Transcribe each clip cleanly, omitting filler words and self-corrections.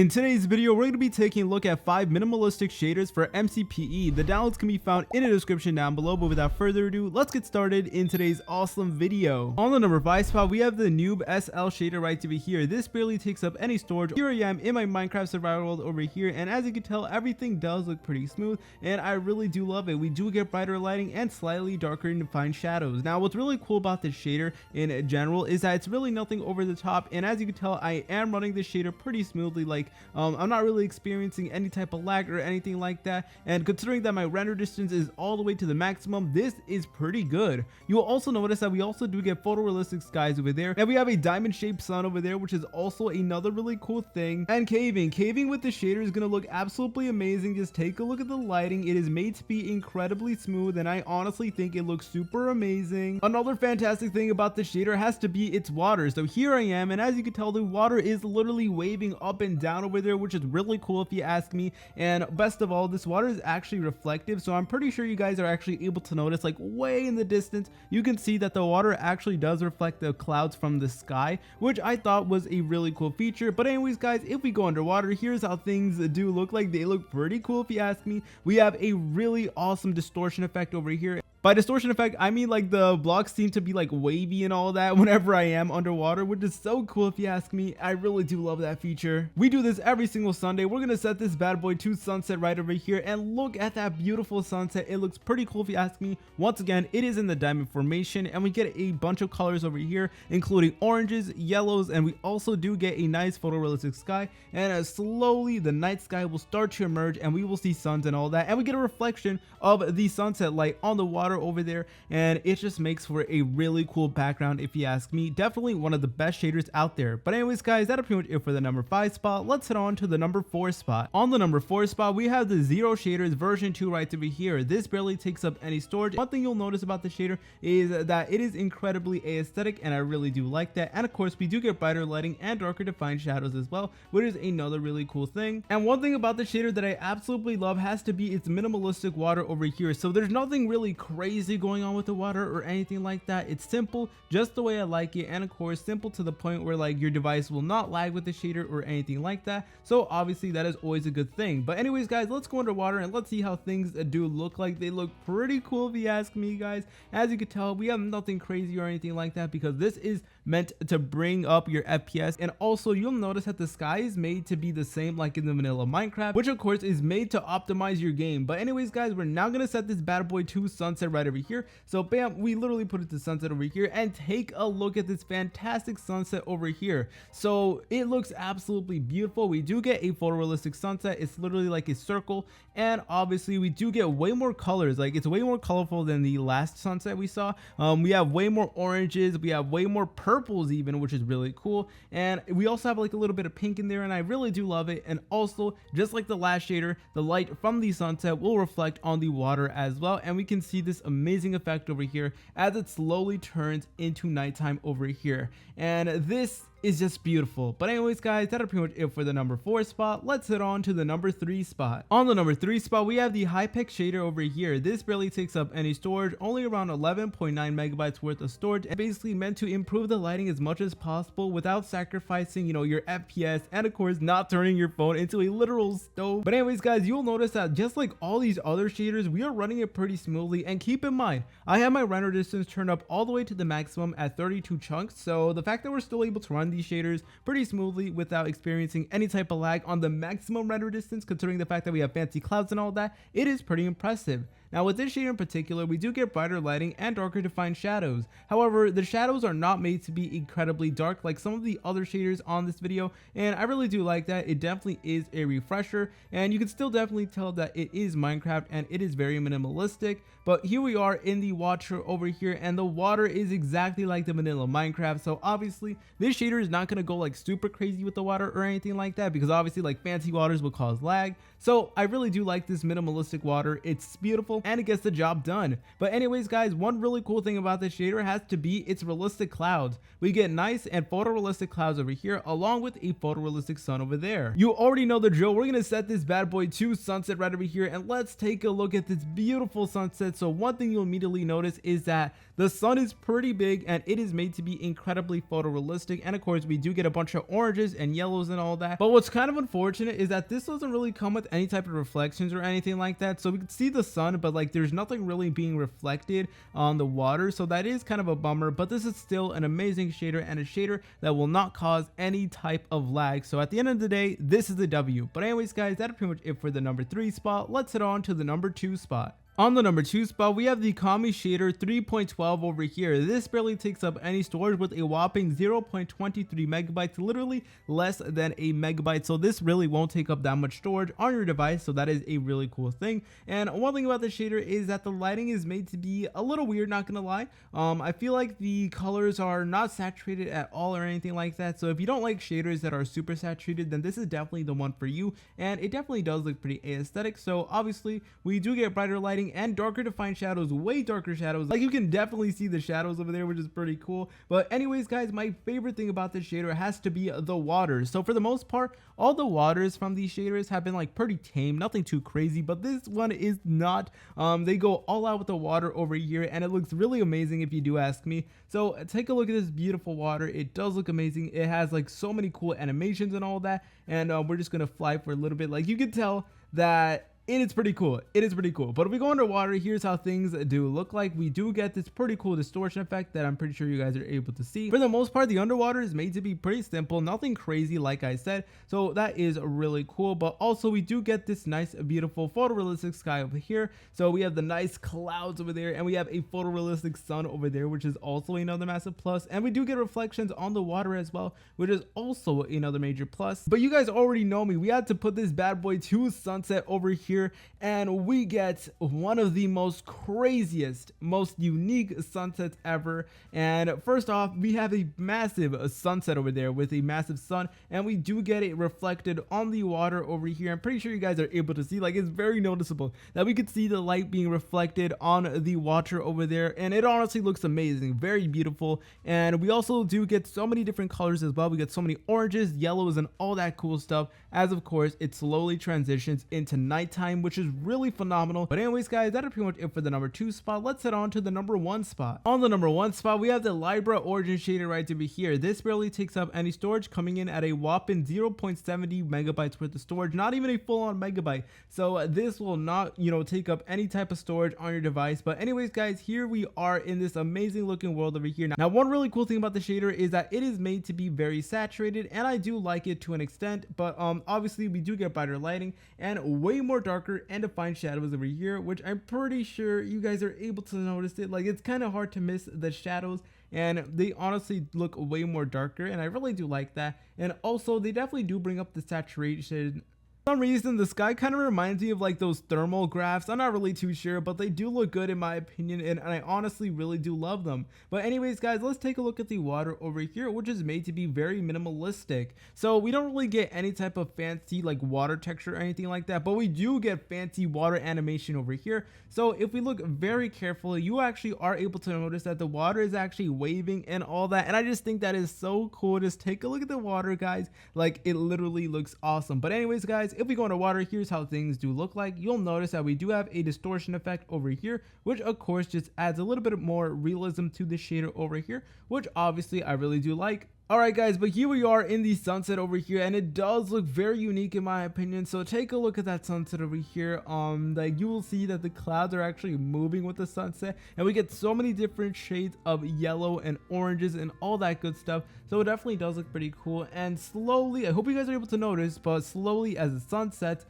In today's video, we're going to be taking a look at 5 minimalistic shaders for MCPE. The downloads can be found in the description down below, but without further ado, let's get started in today's awesome video. On the number 5 spot, we have the Newb-SL shader right over here. This barely takes up any storage. Here I am in my Minecraft survival world over here, and as you can tell, everything does look pretty smooth, and I really do love it. We do get brighter lighting and slightly darker and defined shadows. Now, what's really cool about this shader in general is that it's really nothing over the top, and as you can tell, I am running this shader pretty smoothly. I'm not really experiencing any type of lag or anything like that, and considering that my render distance is all the way to the maximum, this is pretty good. You will also notice that we also do get photorealistic skies over there, and we have a diamond shaped sun over there, which is also another really cool thing. And caving with the shader is going to look absolutely amazing. Just take a look at the lighting. It is made to be incredibly smooth, and I honestly think it looks super amazing. Another fantastic thing about the shader has to be its water. So here I am, and as you can tell, the water is literally waving up and down over there, which is really cool if you ask me. And best of all, this water is actually reflective, so I'm pretty sure you guys are actually able to notice, like way in the distance, you can see that the water actually does reflect the clouds from the sky, which I thought was a really cool feature. But anyways guys, if we go underwater, here's how things do look like. They look pretty cool if you ask me. We have a really awesome distortion effect over here. By distortion effect, I mean like the blocks seem to be like wavy and all that whenever I am underwater, which is so cool if you ask me. I really do love that feature. We do this every single Sunday. We're gonna set this bad boy to sunset right over here, and look at that beautiful sunset. It looks pretty cool if you ask me. Once again, it is in the diamond formation, and we get a bunch of colors over here, including oranges, yellows, and we also do get a nice photorealistic sky. And as slowly the night sky will start to emerge, and we will see suns and all that, and we get a reflection of the sunset light on the water over there, and it just makes for a really cool background if you ask me. Definitely one of the best shaders out there. But anyways guys, that'll pretty much it for the number 5 spot. Let's head on to the number 4 spot. On the number 4 spot, we have the Zero Shaders version 2 right over here. This barely takes up any storage. One thing you'll notice about the shader is that it is incredibly aesthetic, and I really do like that. And of course, we do get brighter lighting and darker defined shadows as well, which is another really cool thing. And one thing about the shader that I absolutely love has to be its minimalistic water over here. So there's nothing really crazy going on with the water or anything like that. It's simple, just the way I like it, and of course simple to the point where like your device will not lag with the shader or anything like that. So obviously that is always a good thing. But anyways guys, let's go underwater and let's see how things do look like. They look pretty cool if you ask me guys. As you can tell, we have nothing crazy or anything like that because this is meant to bring up your FPS. And also you'll notice that the sky is made to be the same like in the vanilla Minecraft, which of course is made to optimize your game. But anyways guys, we're now gonna set this bad boy to sunset right over here. So bam, we literally put it to sunset over here, and take a look at this fantastic sunset over here. So it looks absolutely beautiful. We do get a photorealistic sunset. It's literally like a circle, and obviously we do get way more colors. Like it's way more colorful than the last sunset we saw. We have way more oranges, we have way more purples even, which is really cool, and we also have like a little bit of pink in there, and I really do love it. And also, just like the last shader, the light from the sunset will reflect on the water as well, and we can see this amazing effect over here as it slowly turns into nighttime over here, and this is just beautiful. But anyways guys, that'll pretty much it for the number 4 spot. Let's head on to the number 3 spot. On the number 3 spot, we have the Haptic Shader over here. This barely takes up any storage, only around 11.9 megabytes worth of storage, and basically meant to improve the lighting as much as possible without sacrificing, you know, your FPS, and of course not turning your phone into a literal stove. But anyways guys, you'll notice that just like all these other shaders, we are running it pretty smoothly. And keep in mind, I have my render distance turned up all the way to the maximum at 32 chunks, so the fact that we're still able to run these shaders pretty smoothly without experiencing any type of lag on the maximum render distance, considering the fact that we have fancy clouds and all that, it is pretty impressive. Now with this shader in particular, we do get brighter lighting and darker defined shadows. However, the shadows are not made to be incredibly dark like some of the other shaders on this video, and I really do like that. It definitely is a refresher, and you can still definitely tell that it is Minecraft and it is very minimalistic. But here we are in the water over here, and the water is exactly like the vanilla Minecraft. So obviously this shader is not going to go like super crazy with the water or anything like that, because obviously like fancy waters will cause lag. So I really do like this minimalistic water. It's beautiful. beautiful and it gets the job done. But anyways guys, one really cool thing about this shader has to be its realistic clouds. We get nice and photorealistic clouds over here along with a photorealistic sun over there. You already know the drill. We're gonna set this bad boy to sunset right over here, and let's take a look at this beautiful sunset. So one thing you'll immediately notice is that the sun is pretty big and it is made to be incredibly photorealistic, and of course we do get a bunch of oranges and yellows and all that. But what's kind of unfortunate is that this doesn't really come with any type of reflections or anything like that. So we can see the sun, but like there's nothing really being reflected on the water, so that is kind of a bummer. But this is still an amazing shader and a shader that will not cause any type of lag. So at the end of the day, this is a W. But anyways guys, that's pretty much it for the number 3 spot. Let's head on to the number 2 spot. On the number 2 spot, we have the Kamii Shader 3.12 over here. This barely takes up any storage with a whopping 0.23 megabytes, literally less than a megabyte. So this really won't take up that much storage on your device. So that is a really cool thing. And one thing about the shader is that the lighting is made to be a little weird, not gonna lie. I feel like the colors are not saturated at all or anything like that. So if you don't like shaders that are super saturated, then this is definitely the one for you. And it definitely does look pretty aesthetic. So obviously we do get brighter lighting and darker defined shadows, way darker shadows. Like you can definitely see the shadows over there, which is pretty cool. But anyways guys, my favorite thing about this shader has to be the waters. So for the most part, all the waters from these shaders have been like pretty tame, nothing too crazy, but this one is not. They go all out with the water over here, and it looks really amazing if you do ask me. So take a look at this beautiful water. It does look amazing. It has like so many cool animations and all that, and we're just gonna fly for a little bit. Like you can tell that it is pretty cool. It is pretty cool. But if we go underwater, here's how things do look like. We do get this pretty cool distortion effect that I'm pretty sure you guys are able to see. For the most part, the underwater is made to be pretty simple, nothing crazy like I said. So that is really cool. But also we do get this nice, beautiful photorealistic sky over here. So we have the nice clouds over there, and we have a photorealistic sun over there, which is also another massive plus. And we do get reflections on the water as well, which is also another major plus. But you guys already know me. We had to put this bad boy to sunset over here, and we get one of the most craziest, most unique sunsets ever. And first off, we have a massive sunset over there with a massive sun, and we do get it reflected on the water over here. I'm pretty sure you guys are able to see, like it's very noticeable that we could see the light being reflected on the water over there, and it honestly looks amazing, very beautiful. And we also do get so many different colors as well. We get so many oranges, yellows, and all that cool stuff, as of course it slowly transitions into nighttime, which is really phenomenal. But anyways guys, that is pretty much it for the number 2 spot. Let's head on to the number 1 spot. On the number 1 spot, we have the Libra origin shader right over here. This barely takes up any storage, coming in at a whopping 0.70 megabytes worth of storage, not even a full-on megabyte. So this will not, take up any type of storage on your device. But anyways guys, here we are in this amazing looking world over here. Now one really cool thing about the shader is that it is made to be very saturated, and I do like it to an extent. But obviously we do get brighter lighting and way more darker and defined shadows over here, which I'm pretty sure you guys are able to notice it. Like it's kind of hard to miss the shadows, and they honestly look way more darker, and I really do like that. And also they definitely do bring up the saturation. For some reason the sky kind of reminds me of like those thermal graphs. I'm not really too sure, but they do look good in my opinion, and I honestly really do love them. But anyways guys, let's take a look at the water over here, which is made to be very minimalistic. So we don't really get any type of fancy like water texture or anything like that, but we do get fancy water animation over here. So if we look very carefully, you actually are able to notice that the water is actually waving and all that, and I just think that is so cool. Just take a look at the water guys, like it literally looks awesome. But anyways guys, if we go underwater, here's how things do look like. You'll notice that we do have a distortion effect over here, which of course just adds a little bit more realism to the shader over here, which obviously I really do like. Alright guys, but here we are in the sunset over here, and it does look very unique in my opinion. So take a look at that sunset over here. Like you will see that the clouds are actually moving with the sunset, and we get so many different shades of yellow and oranges and all that good stuff. So it definitely does look pretty cool. And slowly, I hope you guys are able to notice, but slowly as the sun sets,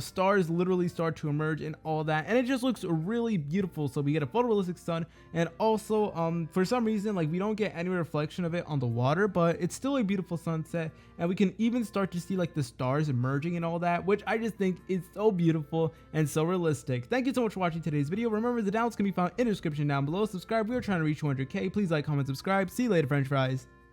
stars literally start to emerge and all that, and it just looks really beautiful. So we get a photorealistic sun, and also for some reason, like we don't get any reflection of it on the water, but it's still a beautiful sunset, and we can even start to see like the stars emerging and all that, which I just think is so beautiful and so realistic. Thank you so much for watching today's video. Remember, the downloads can be found in the description down below. Subscribe. We are trying to reach 200k. Please like, comment, subscribe. See you later, french fries.